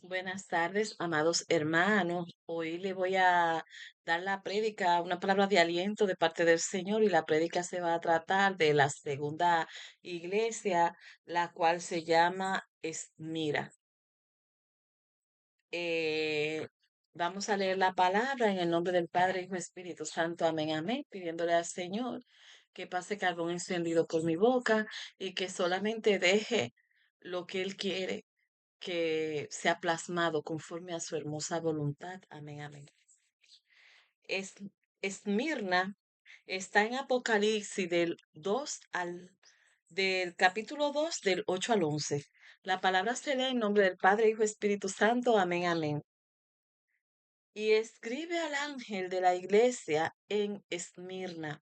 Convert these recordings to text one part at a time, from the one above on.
Buenas tardes, amados hermanos. Hoy le voy a dar la prédica, una palabra de aliento de parte del Señor, y la prédica se va a tratar de la segunda iglesia, la cual se llama Esmira. Eh, Vamos a leer la palabra en el nombre del Padre, Hijo y Espíritu Santo. Amén, amén, pidiéndole al Señor que pase carbón encendido por mi boca y que solamente deje lo que Él quiere que sea plasmado conforme a su hermosa voluntad. Amén, amén. Es, Esmirna está en Apocalipsis del capítulo 2 del 8 al 11. La palabra se lee en nombre del Padre, Hijo y Espíritu Santo. Amén, amén. Y escribe al ángel de la iglesia en Esmirna,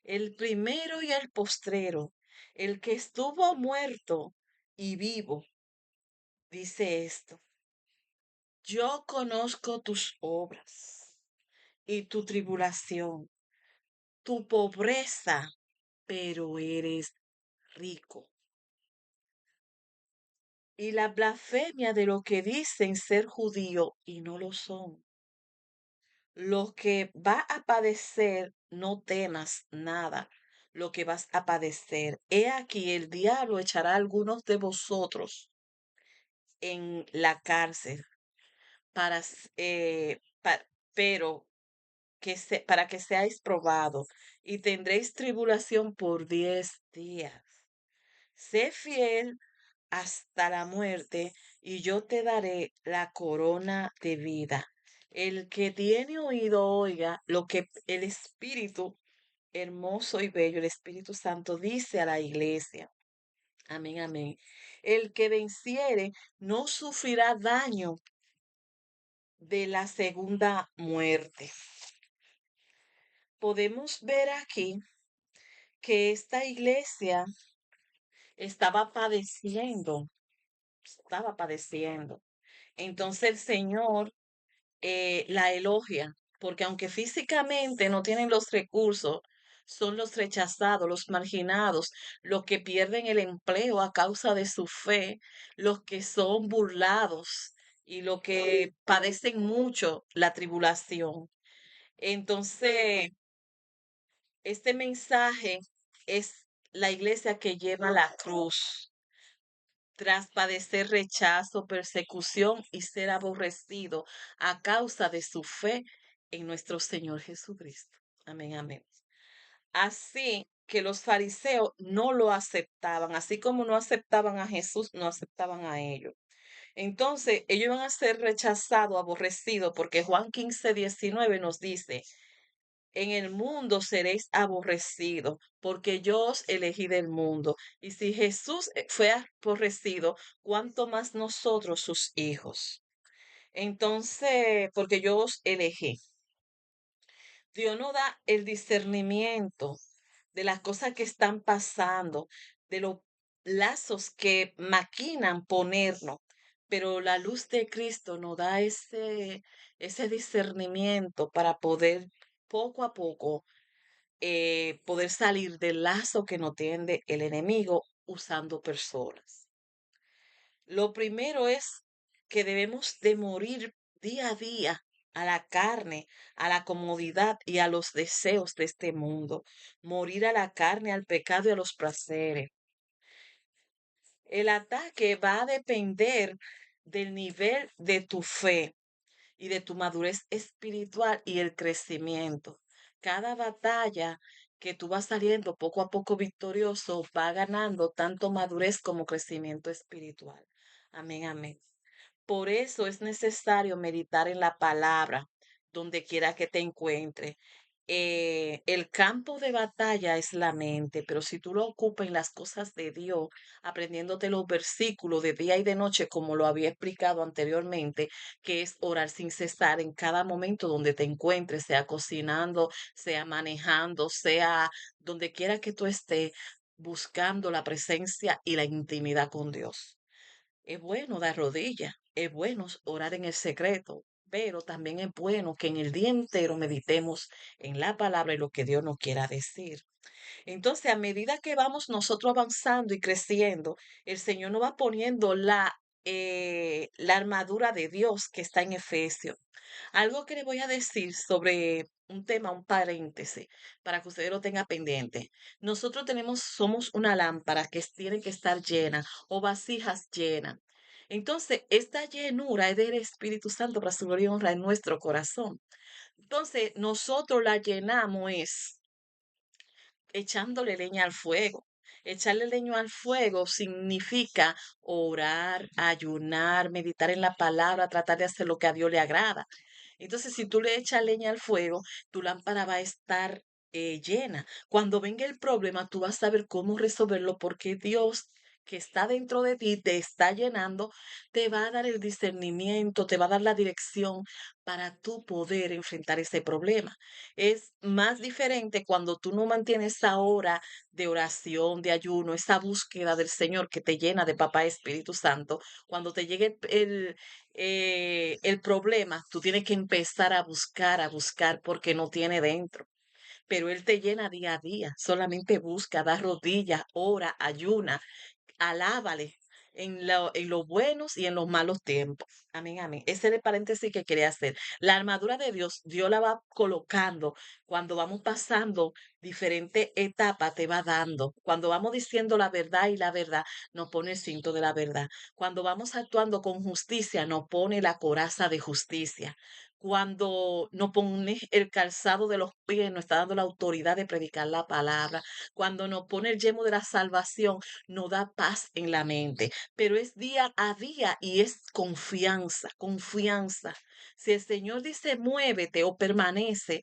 el primero y el postrero, el que estuvo muerto y vivo, dice esto: Yo conozco tus obras y tu tribulación, tu pobreza, pero eres rico. Y la blasfemia de lo que dicen ser judío y no lo son. Lo que va a padecer, no temas nada. Lo que vas a padecer. He aquí, el diablo echará a algunos de vosotros en la cárcel para, pero para que seáis probados, y tendréis tribulación por 10 días. Sé fiel hasta la muerte, y yo te daré la corona de vida. El que tiene oído, oiga lo que el Espíritu hermoso y bello, el Espíritu Santo, dice a la iglesia. Amén, amén. El que venciere no sufrirá daño de la segunda muerte. Podemos ver aquí que esta iglesia estaba padeciendo, estaba padeciendo. Entonces el Señor la elogia, porque aunque físicamente no tienen los recursos, son los rechazados, los marginados, los que pierden el empleo a causa de su fe, los que son burlados y los que padecen mucho la tribulación. Entonces, este mensaje es la iglesia que lleva la cruz tras padecer rechazo, persecución y ser aborrecido a causa de su fe en nuestro Señor Jesucristo. Amén, amén. Así que los fariseos no lo aceptaban, así como no aceptaban a Jesús, no aceptaban a ellos. Entonces, ellos iban a ser rechazados, aborrecidos, porque Juan 15:19 nos dice: en el mundo seréis aborrecidos, porque yo os elegí del mundo. Y si Jesús fue aborrecido, ¿cuánto más nosotros, sus hijos? Entonces, porque yo os elegí. Dios no da el discernimiento de las cosas que están pasando, de los lazos que maquinan ponernos, pero la luz de Cristo nos da ese discernimiento para poder poco a poco poder salir del lazo que nos tiende el enemigo usando personas. Lo primero es que debemos de morir día a día a la carne, a la comodidad y a los deseos de este mundo. Morir a la carne, al pecado y a los placeres. El ataque va a depender del nivel de tu fe y de tu madurez espiritual y el crecimiento. Cada batalla que tú vas saliendo poco a poco victorioso va ganando tanto madurez como crecimiento espiritual. Amén, amén. Por eso es necesario meditar en la palabra donde quiera que te encuentre. El campo de batalla es la mente, pero si tú lo ocupas en las cosas de Dios, aprendiéndote los versículos de día y de noche, como lo había explicado anteriormente, que es orar sin cesar en cada momento donde te encuentres, sea cocinando, sea manejando, sea donde quiera que tú estés, buscando la presencia y la intimidad con Dios. Es bueno dar rodillas, es bueno orar en el secreto, pero también es bueno que en el día entero meditemos en la palabra y lo que Dios nos quiera decir. Entonces, a medida que vamos nosotros avanzando y creciendo, el Señor nos va poniendo la armadura de Dios que está en Efesios. Algo que le voy a decir sobre un tema, un paréntesis, para que ustedes lo tengan pendiente. Nosotros somos una lámpara que tiene que estar llena o vasijas llenas. Entonces, esta llenura es del Espíritu Santo para su gloria y honra en nuestro corazón. Entonces, nosotros la llenamos es echándole leña al fuego. Echarle leña al fuego significa orar, ayunar, meditar en la palabra, tratar de hacer lo que a Dios le agrada. Entonces, si tú le echas leña al fuego, tu lámpara va a estar llena. Cuando venga el problema, tú vas a saber cómo resolverlo porque Dios que está dentro de ti, te está llenando, te va a dar el discernimiento, te va a dar la dirección para tú poder enfrentar ese problema. Es más diferente cuando tú no mantienes esa hora de oración, de ayuno, esa búsqueda del Señor que te llena de Papá Espíritu Santo. Cuando te llegue el problema, tú tienes que empezar a buscar porque no tiene dentro. Pero Él te llena día a día. Solamente busca, da rodillas, ora, ayuna, alábale en los buenos y en los malos tiempos. Amén, amén. Ese es el paréntesis que quería hacer. La armadura de Dios, Dios la va colocando cuando vamos pasando diferentes etapas, te va dando. Cuando vamos diciendo la verdad y la verdad, nos pone el cinto de la verdad. Cuando vamos actuando con justicia, nos pone la coraza de justicia. Cuando nos pone el calzado de los pies, nos está dando la autoridad de predicar la palabra. Cuando nos pone el yelmo de la salvación, nos da paz en la mente, pero es día a día y es confianza, confianza. Si el Señor dice muévete o permanece,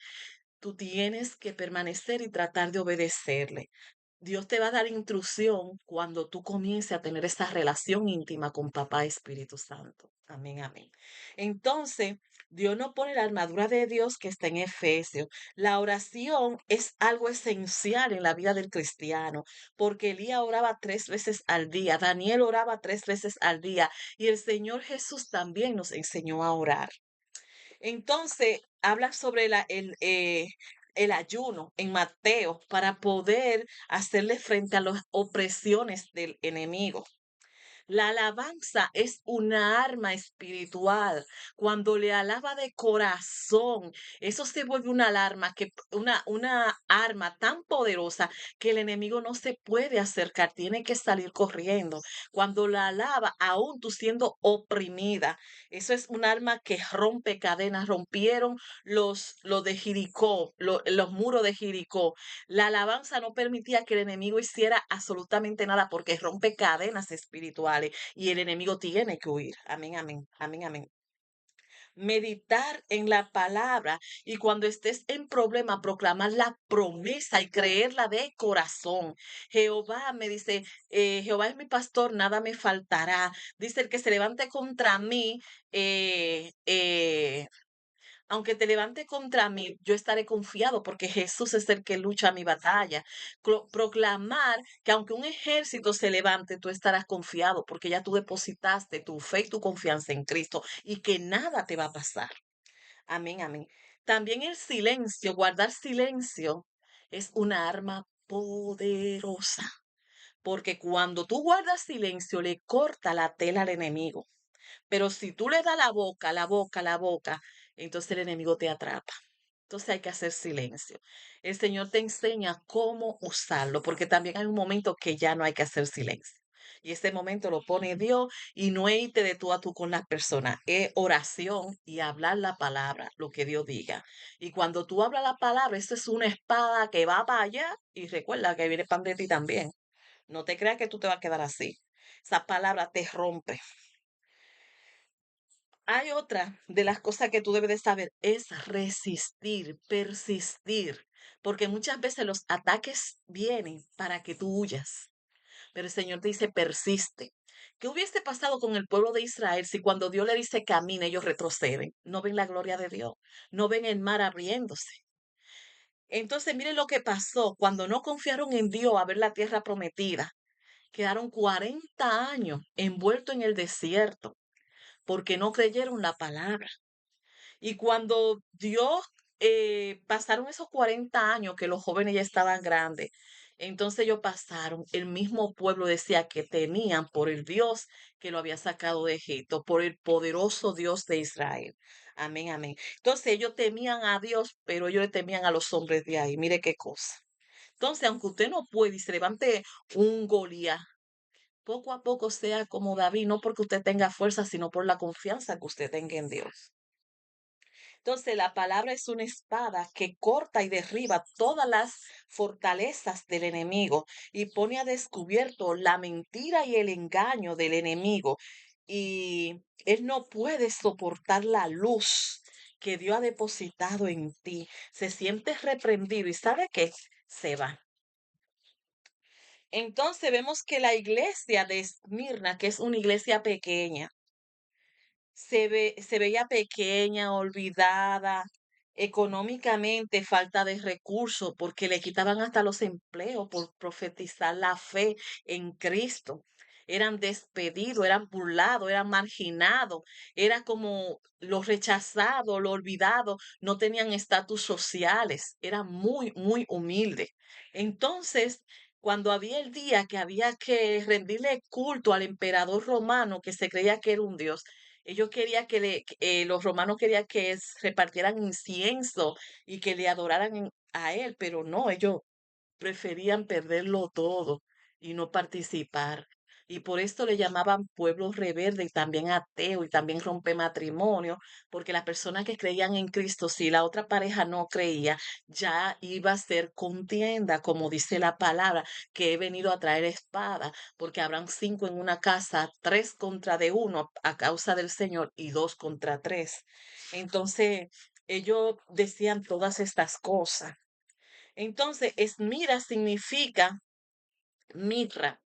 tú tienes que permanecer y tratar de obedecerle. Dios te va a dar instrucción cuando tú comiences a tener esa relación íntima con Papá Espíritu Santo. Amén, amén. Entonces, Dios nos pone la armadura de Dios que está en Efesios. La oración es algo esencial en la vida del cristiano, porque Elías oraba 3 veces al día, Daniel oraba 3 veces al día, y el Señor Jesús también nos enseñó a orar. Entonces, habla sobre el ayuno en Mateo para poder hacerle frente a las opresiones del enemigo. La alabanza es una arma espiritual. Cuando le alaba de corazón, eso se vuelve una alarma una arma tan poderosa que el enemigo no se puede acercar, tiene que salir corriendo. Cuando la alaba, aún tú siendo oprimida, eso es un arma que rompe cadenas. Rompieron los de Jericó, los muros de Jericó. La alabanza no permitía que el enemigo hiciera absolutamente nada porque rompe cadenas espirituales y el enemigo tiene que huir. Amén, amén, amén, amén. Meditar en la palabra y cuando estés en problema, proclamar la promesa y creerla de corazón. Jehová me dice, Jehová es mi pastor, nada me faltará. Dice el que se levante contra mí, aunque te levante contra mí, yo estaré confiado porque Jesús es el que lucha mi batalla. Proclamar que aunque un ejército se levante, tú estarás confiado porque ya tú depositaste tu fe y tu confianza en Cristo y que nada te va a pasar. Amén, amén. También el silencio, guardar silencio es una arma poderosa porque cuando tú guardas silencio le corta la tela al enemigo. Pero si tú le das la boca, la boca, la boca, entonces el enemigo te atrapa. Entonces hay que hacer silencio. El Señor te enseña cómo usarlo, porque también hay un momento que ya no hay que hacer silencio. Y ese momento lo pone Dios y no es irte de tú a tú con las personas, es oración y hablar la palabra, lo que Dios diga. Y cuando tú hablas la palabra, eso es una espada que va para allá y recuerda que viene pan de ti también. No te creas que tú te vas a quedar así. Esa palabra te rompe. Hay otra de las cosas que tú debes de saber, es resistir, persistir, porque muchas veces los ataques vienen para que tú huyas, pero el Señor te dice persiste. ¿Qué hubiese pasado con el pueblo de Israel si cuando Dios le dice camina, ellos retroceden? No ven la gloria de Dios, no ven el mar abriéndose. Entonces, miren lo que pasó cuando no confiaron en Dios a ver la tierra prometida. Quedaron 40 años envueltos en el desierto porque no creyeron la palabra. Y cuando Dios pasaron esos 40 años que los jóvenes ya estaban grandes, Entonces ellos pasaron, el mismo pueblo decía que tenían por el Dios que lo había sacado de Egipto, por el poderoso Dios de Israel. Amén, amén. Entonces ellos temían a Dios, pero ellos le temían a los hombres de ahí. Mire qué cosa. Entonces, aunque usted no puede y se levante un Goliat, poco a poco sea como David, no porque usted tenga fuerza, sino por la confianza que usted tenga en Dios. Entonces, la palabra es una espada que corta y derriba todas las fortalezas del enemigo y pone a descubierto la mentira y el engaño del enemigo. Y él no puede soportar la luz que Dios ha depositado en ti. Se siente reprendido y ¿sabe qué? Se va. Entonces vemos que la iglesia de Esmirna, que es una iglesia pequeña, se veía pequeña, olvidada, económicamente, falta de recursos, porque le quitaban hasta los empleos por profetizar la fe en Cristo. Eran despedidos, eran burlados, eran marginados, era como los rechazados, los olvidados, no tenían estatus sociales, eran muy, muy humildes. Entonces, cuando había el día que había que rendirle culto al emperador romano, que se creía que era un dios, ellos querían los romanos querían que repartieran incienso y que le adoraran a él, pero no, ellos preferían perderlo todo y no participar. Y por esto le llamaban pueblo rebelde y también ateo y también rompe matrimonio, porque las personas que creían en Cristo, si la otra pareja no creía, ya iba a ser contienda, como dice la palabra, que he venido a traer espada, porque habrán cinco en una casa, tres contra de uno a causa del Señor y dos contra tres. Entonces, ellos decían todas estas cosas. Entonces, esmira significa mirra,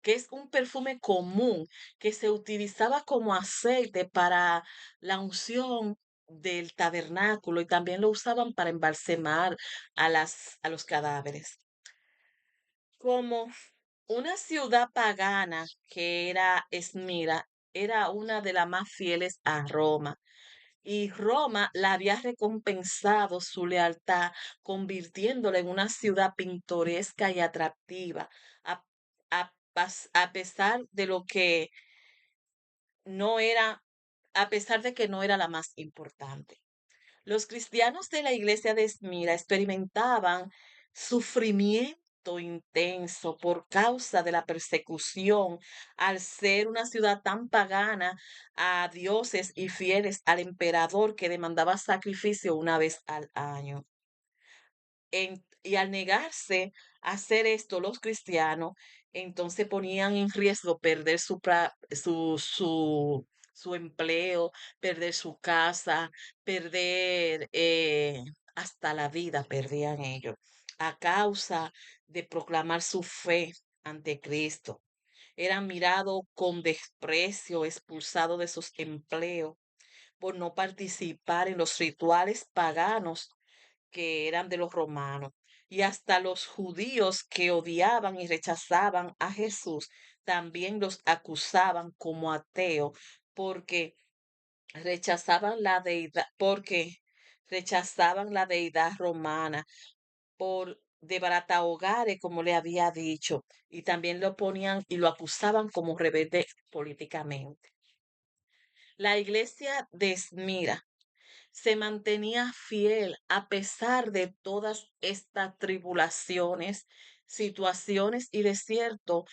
que es un perfume común que se utilizaba como aceite para la unción del tabernáculo y también lo usaban para embalsamar a los cadáveres. Como una ciudad pagana que era Esmira, era una de las más fieles a Roma y Roma la había recompensado su lealtad, convirtiéndola en una ciudad pintoresca y atractiva, a, a pesar de lo que no era, a pesar de que no era la más importante. Los cristianos de la iglesia de Esmira experimentaban sufrimiento intenso por causa de la persecución al ser una ciudad tan pagana a dioses y fieles al emperador que demandaba sacrificio una vez al año. Y al negarse a hacer esto los cristianos, entonces ponían en riesgo perder su empleo, perder su casa, perder hasta la vida, perdían ellos, a causa de proclamar su fe ante Cristo. Eran mirados con desprecio, expulsados de sus empleos por no participar en los rituales paganos que eran de los romanos, y hasta los judíos que odiaban y rechazaban a Jesús también los acusaban como ateos porque porque rechazaban la deidad romana por de baratahogares, como le había dicho, y también lo ponían y lo acusaban como rebelde políticamente. La iglesia de Esmira se mantenía fiel a pesar de todas estas tribulaciones, situaciones y desierto.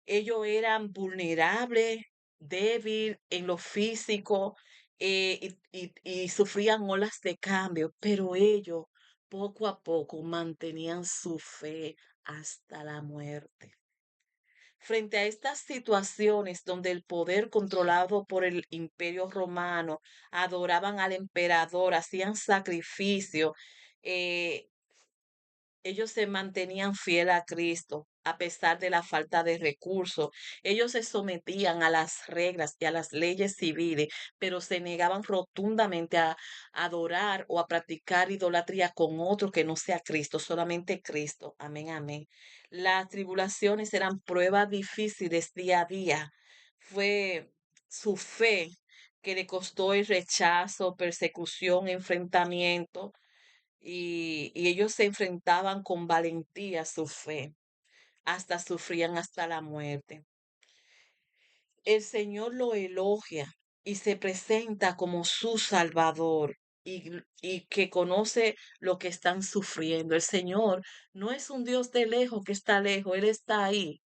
Ellos eran vulnerables, débil en lo físico y sufrían olas de cambio, pero ellos poco a poco mantenían su fe hasta la muerte. Frente a estas situaciones donde el poder controlado por el imperio romano adoraban al emperador, hacían sacrificio, eh, ellos se mantenían fieles a Cristo a pesar de la falta de recursos. Ellos se sometían a las reglas y a las leyes civiles, pero se negaban rotundamente a adorar o a practicar idolatría con otro que no sea Cristo, solamente Cristo. Amén, amén. Las tribulaciones eran pruebas difíciles día a día. Fue su fe que le costó el rechazo, persecución, enfrentamiento y ellos se enfrentaban con valentía a su fe. hasta sufrían hasta la muerte. El Señor lo elogia y se presenta como su Salvador y que conoce lo que están sufriendo. El Señor no es un Dios de lejos que está lejos, Él está ahí.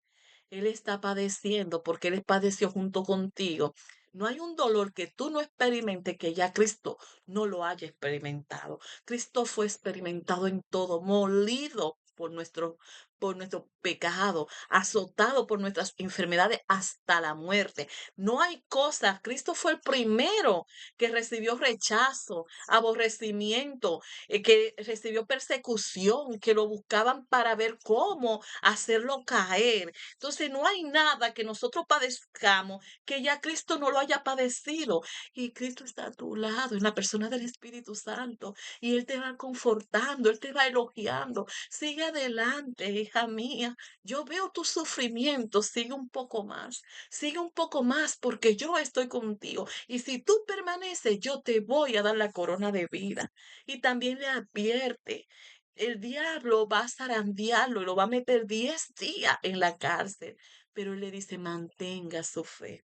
Él está padeciendo porque Él padeció junto contigo. No hay un dolor que tú no experimentes que ya Cristo no lo haya experimentado. Cristo fue experimentado en todo, molido por nuestro pecado, azotado por nuestras enfermedades hasta la muerte. No hay cosas. Cristo fue el primero que recibió rechazo, aborrecimiento, que recibió persecución, que lo buscaban para ver cómo hacerlo caer. Entonces no hay nada que nosotros padezcamos que ya Cristo no lo haya padecido. Y Cristo está a tu lado en la persona del Espíritu Santo. Y Él te va confortando, Él te va elogiando. Sigue adelante, hija mía. Yo veo tu sufrimiento. Sigue un poco más porque yo estoy contigo. Y si tú permaneces, yo te voy a dar la corona de vida. Y también le advierte, el diablo va a zarandearlo y lo va a meter 10 días en la cárcel. Pero él le dice, mantenga su fe,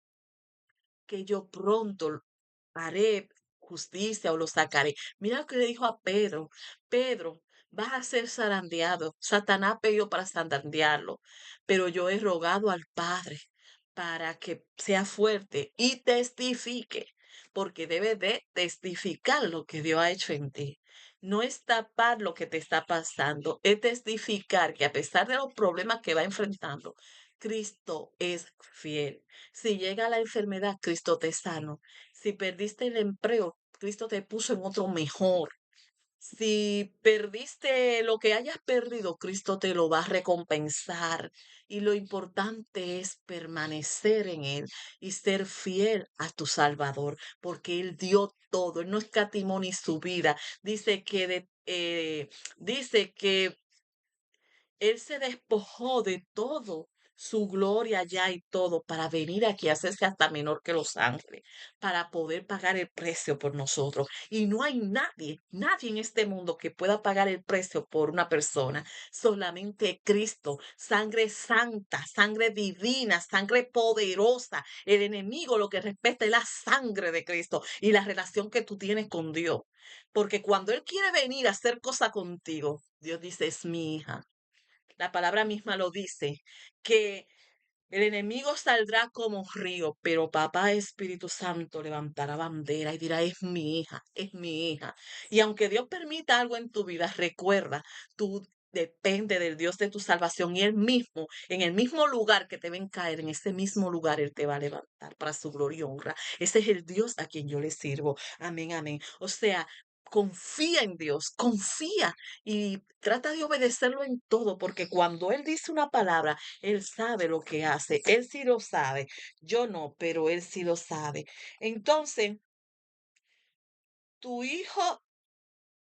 que yo pronto haré justicia o lo sacaré. Mira lo que le dijo a Pedro. Pedro, vas a ser zarandeado. Satanás pidió para zarandearlo, pero yo he rogado al Padre para que sea fuerte y testifique, porque debe de testificar lo que Dios ha hecho en ti. No es tapar lo que te está pasando, es testificar que a pesar de los problemas que va enfrentando, Cristo es fiel. Si llega la enfermedad, Cristo te sano. Si perdiste el empleo, Cristo te puso en otro mejor. Si perdiste lo que hayas perdido, Cristo te lo va a recompensar. Y lo importante es permanecer en Él y ser fiel a tu Salvador, porque Él dio todo, Él no escatimó ni su vida. Dice que él se despojó de todo, su gloria ya y todo, para venir aquí a hacerse hasta menor que los ángeles, para poder pagar el precio por nosotros. Y no hay nadie en este mundo que pueda pagar el precio por una persona. Solamente Cristo, sangre santa, sangre divina, sangre poderosa. El enemigo lo que respeta es la sangre de Cristo y la relación que tú tienes con Dios. Porque cuando Él quiere venir a hacer cosa contigo, Dios dice, es mi hija. La palabra misma lo dice, que el enemigo saldrá como río, pero papá Espíritu Santo levantará bandera y dirá, es mi hija, es mi hija. Y aunque Dios permita algo en tu vida, recuerda, tú depende del Dios de tu salvación y Él mismo, en el mismo lugar que te ven caer, en ese mismo lugar Él te va a levantar para su gloria y honra. Ese es el Dios a quien yo le sirvo. Amén, amén. O sea, confía en Dios, confía y trata de obedecerlo en todo, porque cuando Él dice una palabra, Él sabe lo que hace, Él sí lo sabe. Yo no, pero Él sí lo sabe. Entonces, tu hijo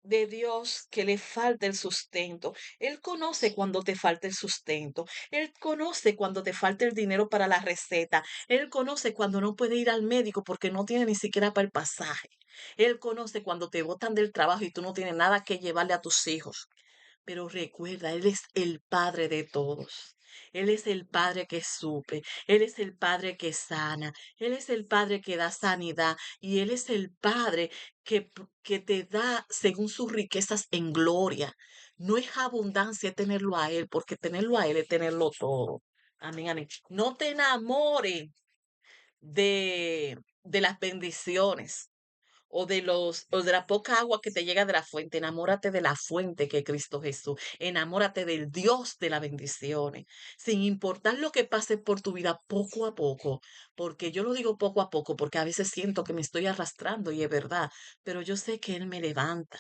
de Dios que le falta el sustento. Él conoce cuando te falta el sustento. Él conoce cuando te falta el dinero para la receta. Él conoce cuando no puede ir al médico porque no tiene ni siquiera para el pasaje. Él conoce cuando te botan del trabajo y tú no tienes nada que llevarle a tus hijos. Pero recuerda, Él es el Padre de todos. Él es el Padre que suple, Él es el Padre que sana, Él es el Padre que da sanidad y Él es el Padre que te da según sus riquezas en gloria. No es abundancia tenerlo a Él, porque tenerlo a Él es tenerlo todo. Amén, amén. No te enamores de las bendiciones o de la poca agua que te llega de la fuente. Enamórate de la fuente que es Cristo Jesús. Enamórate del Dios de las bendiciones, sin importar lo que pase por tu vida poco a poco, porque yo lo digo poco a poco, porque a veces siento que me estoy arrastrando y es verdad, pero yo sé que Él me levanta.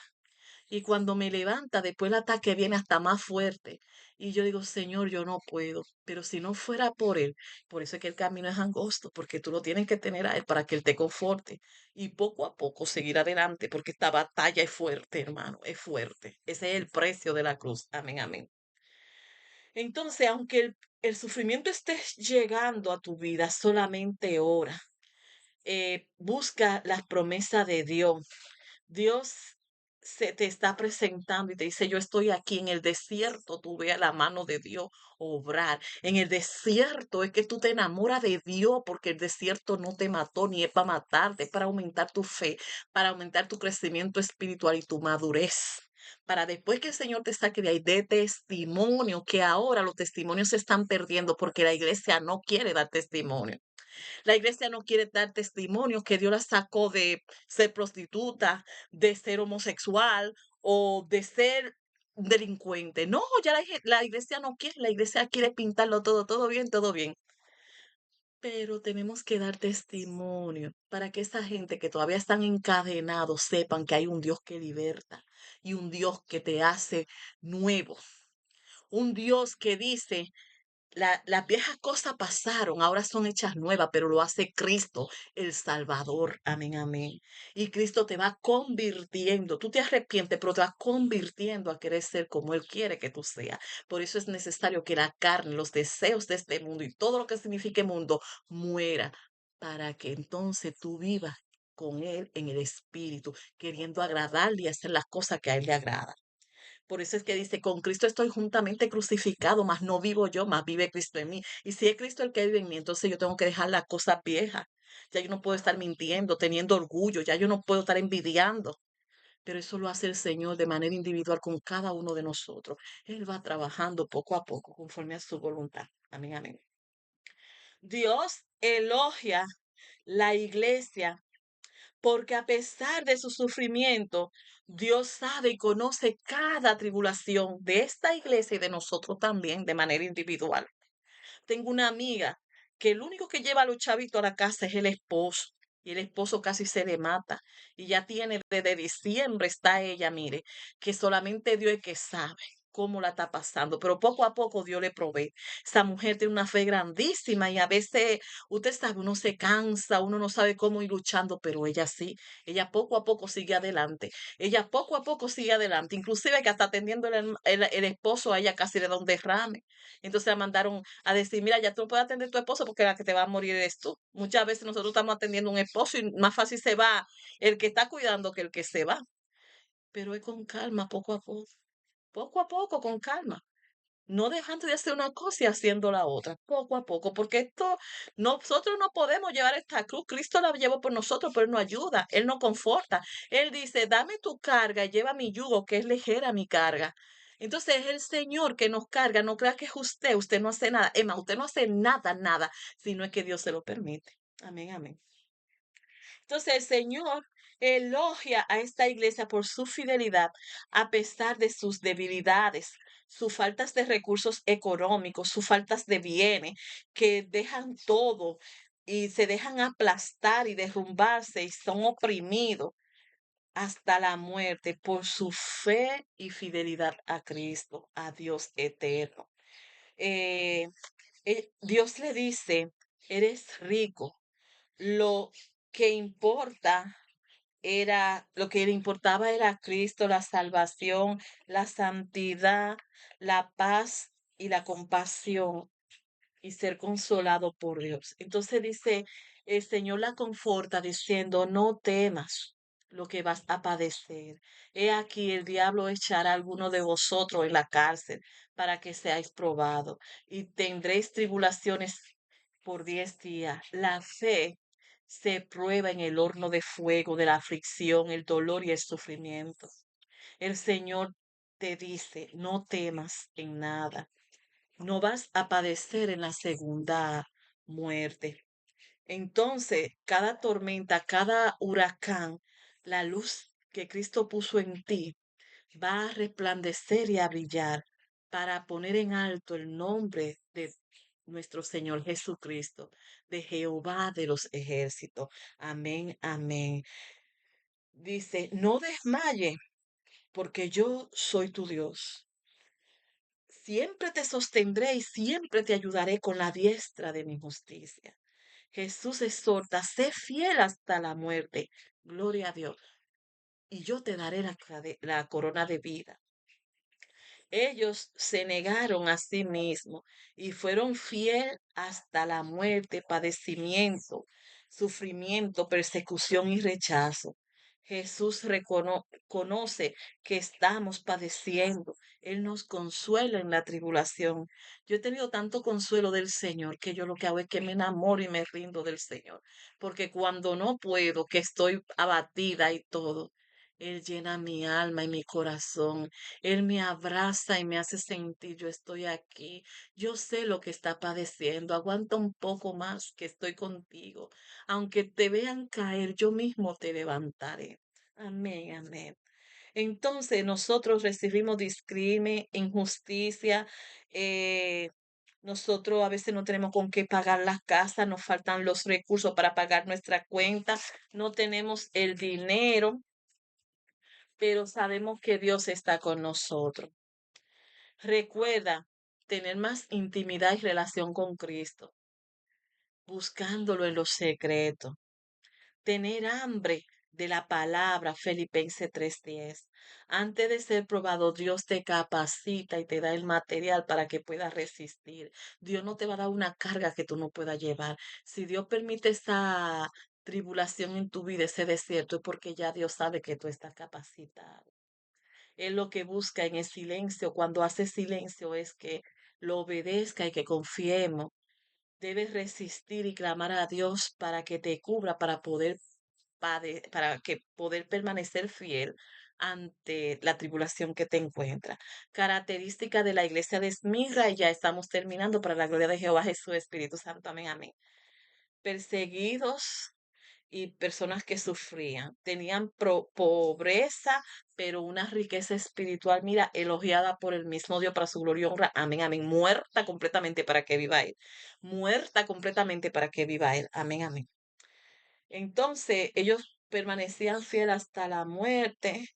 Y cuando me levanta, después el ataque viene hasta más fuerte. Y yo digo, Señor, yo no puedo. Pero si no fuera por Él, por eso es que el camino es angosto, porque tú lo tienes que tener a Él para que Él te conforte. Y poco a poco seguir adelante, porque esta batalla es fuerte, hermano, es fuerte. Ese es el precio de la cruz. Amén, amén. Entonces, aunque el sufrimiento esté llegando a tu vida, solamente ora. Busca las promesas de Dios. Dios se te está presentando y te dice, yo estoy aquí en el desierto, tú ve a la mano de Dios obrar. En el desierto es que tú te enamoras de Dios porque el desierto no te mató ni es para matarte, es para aumentar tu fe, para aumentar tu crecimiento espiritual y tu madurez. Para después que el Señor te saque de ahí, de testimonio, que ahora los testimonios se están perdiendo porque la iglesia no quiere dar testimonio. La iglesia no quiere dar testimonio que Dios la sacó de ser prostituta, de ser homosexual o de ser delincuente. No, ya la iglesia no quiere, la iglesia quiere pintarlo todo, todo bien, todo bien. Pero tenemos que dar testimonio para que esa gente que todavía están encadenados sepan que hay un Dios que liberta y un Dios que te hace nuevo. Un Dios que dice, las viejas cosas pasaron, ahora son hechas nuevas, pero lo hace Cristo, el Salvador. Amén, amén. Y Cristo te va convirtiendo. Tú te arrepientes, pero te va convirtiendo a querer ser como Él quiere que tú seas. Por eso es necesario que la carne, los deseos de este mundo y todo lo que signifique mundo muera, para que entonces tú vivas con Él en el Espíritu, queriendo agradarle y hacer las cosas que a Él le agrada. Por eso es que dice, con Cristo estoy juntamente crucificado, mas no vivo yo, mas vive Cristo en mí. Y si es Cristo el que vive en mí, entonces yo tengo que dejar las cosas viejas. Ya yo no puedo estar mintiendo, teniendo orgullo, ya yo no puedo estar envidiando. Pero eso lo hace el Señor de manera individual con cada uno de nosotros. Él va trabajando poco a poco conforme a su voluntad. Amén, amén. Dios elogia la iglesia porque a pesar de su sufrimiento, Dios sabe y conoce cada tribulación de esta iglesia y de nosotros también de manera individual. Tengo una amiga que el único que lleva a los chavitos a la casa es el esposo. Y el esposo casi se le mata. Y ya tiene desde diciembre, está ella, mire, que solamente Dios es que sabe cómo la está pasando. Pero poco a poco Dios le provee. Esa mujer tiene una fe grandísima y a veces, usted sabe, uno se cansa, uno no sabe cómo ir luchando, pero ella sí. Ella poco a poco sigue adelante. Ella poco a poco sigue adelante. Inclusive que hasta atendiendo el esposo a ella casi le da un derrame. Entonces la mandaron a decir, mira, ya tú no puedes atender a tu esposo porque la que te va a morir eres tú. Muchas veces nosotros estamos atendiendo a un esposo y más fácil se va el que está cuidando que el que se va. Pero es con calma, poco a poco, con calma. No dejando de hacer una cosa y haciendo la otra, poco a poco, porque esto, nosotros no podemos llevar esta cruz. Cristo la llevó por nosotros, pero Él nos ayuda, Él nos conforta. Él dice, dame tu carga y lleva mi yugo, que es ligera mi carga. Entonces es el Señor que nos carga, no crea que es usted no hace nada. Emma, usted no hace nada, nada, si no es que Dios se lo permite. Amén, amén. Entonces el Señor elogia a esta iglesia por su fidelidad a pesar de sus debilidades, sus faltas de recursos económicos, sus faltas de bienes, que dejan todo y se dejan aplastar y derrumbarse y son oprimidos hasta la muerte por su fe y fidelidad a Cristo, a Dios eterno. Eh, Dios le dice, eres rico, lo que importa lo que le importaba era Cristo, la salvación, la santidad, la paz y la compasión y ser consolado por Dios. Entonces dice, el Señor la conforta diciendo, no temas lo que vas a padecer. He aquí el diablo echará a alguno de vosotros en la cárcel para que seáis probados y tendréis tribulaciones por 10 días. La fe se prueba en el horno de fuego de la aflicción, el dolor y el sufrimiento. El Señor te dice, no temas en nada, no vas a padecer en la segunda muerte. Entonces, cada tormenta, cada huracán, la luz que Cristo puso en ti va a resplandecer y a brillar para poner en alto el nombre de nuestro Señor Jesucristo, de Jehová de los ejércitos. Amén, amén. Dice, no desmaye, porque yo soy tu Dios. Siempre te sostendré y siempre te ayudaré con la diestra de mi justicia. Jesús exhorta, sé fiel hasta la muerte. Gloria a Dios. Y yo te daré la corona de vida. Ellos se negaron a sí mismos y fueron fiel hasta la muerte, padecimiento, sufrimiento, persecución y rechazo. Jesús conoce que estamos padeciendo. Él nos consuela en la tribulación. Yo he tenido tanto consuelo del Señor que yo lo que hago es que me enamoro y me rindo del Señor. Porque cuando no puedo, que estoy abatida y todo, Él llena mi alma y mi corazón. Él me abraza y me hace sentir, yo estoy aquí. Yo sé lo que está padeciendo. Aguanta un poco más que estoy contigo. Aunque te vean caer, yo mismo te levantaré. Amén, amén. Entonces nosotros recibimos discrimen, injusticia, eh, nosotros a veces no tenemos con qué pagar las casas, nos faltan los recursos para pagar nuestra cuenta, no tenemos el dinero, pero sabemos que Dios está con nosotros. Recuerda tener más intimidad y relación con Cristo, buscándolo en los secretos. Tener hambre de la palabra, Filipenses 3:10. Antes de ser probado, Dios te capacita y te da el material para que puedas resistir. Dios no te va a dar una carga que tú no puedas llevar. Si Dios permite esa tribulación en tu vida, ese desierto, es porque ya Dios sabe que tú estás capacitado. Él lo que busca en el silencio, cuando hace silencio, es que lo obedezca y que confiemos. Debes resistir y clamar a Dios para que te cubra, para que poder permanecer fiel ante la tribulación que te encuentra. Característica de la iglesia de Esmirra, y ya estamos terminando, para la gloria de Jehová Jesús, Espíritu Santo, amén, amén. Perseguidos y personas que sufrían, tenían pobreza, pero una riqueza espiritual, mira, elogiada por el mismo Dios para su gloria y honra, amén, amén, muerta completamente para que viva Él, muerta completamente para que viva Él, amén, amén. Entonces, ellos permanecían fieles hasta la muerte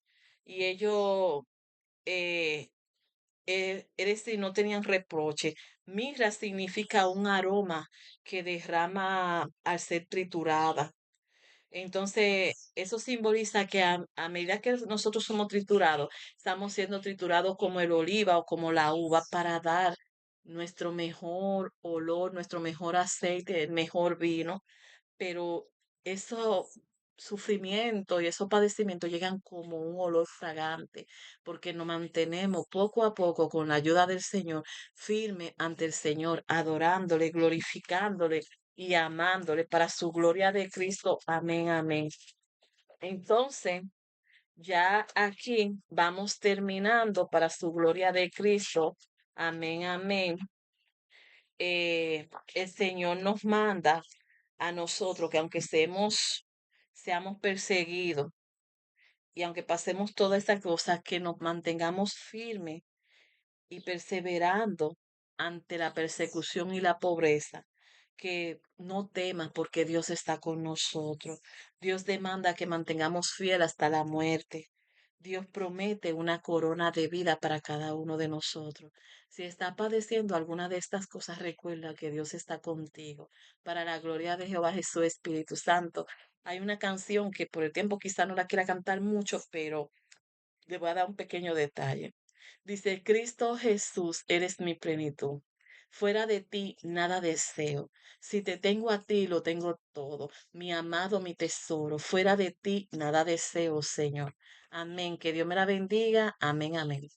y ellos, eh, es decir, no tenían reproche. Mirra significa un aroma que derrama al ser triturada. Entonces, eso simboliza que a medida que nosotros somos triturados, estamos siendo triturados como el oliva o como la uva para dar nuestro mejor olor, nuestro mejor aceite, el mejor vino, pero esos sufrimientos y esos padecimientos llegan como un olor fragante, porque nos mantenemos poco a poco con la ayuda del Señor, firme ante el Señor, adorándole, glorificándole y amándole para su gloria de Cristo. Amén, amén. Entonces, ya aquí vamos terminando para su gloria de Cristo. Amén, amén. El Señor nos manda a nosotros que aunque seamos perseguidos y aunque pasemos todas estas cosas, que nos mantengamos firmes y perseverando ante la persecución y la pobreza, que no temas porque Dios está con nosotros. Dios demanda que mantengamos fiel hasta la muerte. Dios promete una corona de vida para cada uno de nosotros. Si está padeciendo alguna de estas cosas, recuerda que Dios está contigo. Para la gloria de Jehová Jesús Espíritu Santo. Hay una canción que por el tiempo quizá no la quiera cantar mucho, pero le voy a dar un pequeño detalle. Dice, Cristo Jesús, eres mi plenitud. Fuera de ti nada deseo. Si te tengo a ti, lo tengo todo. Mi amado, mi tesoro. Fuera de ti nada deseo, Señor. Amén. Que Dios me la bendiga. Amén, amén.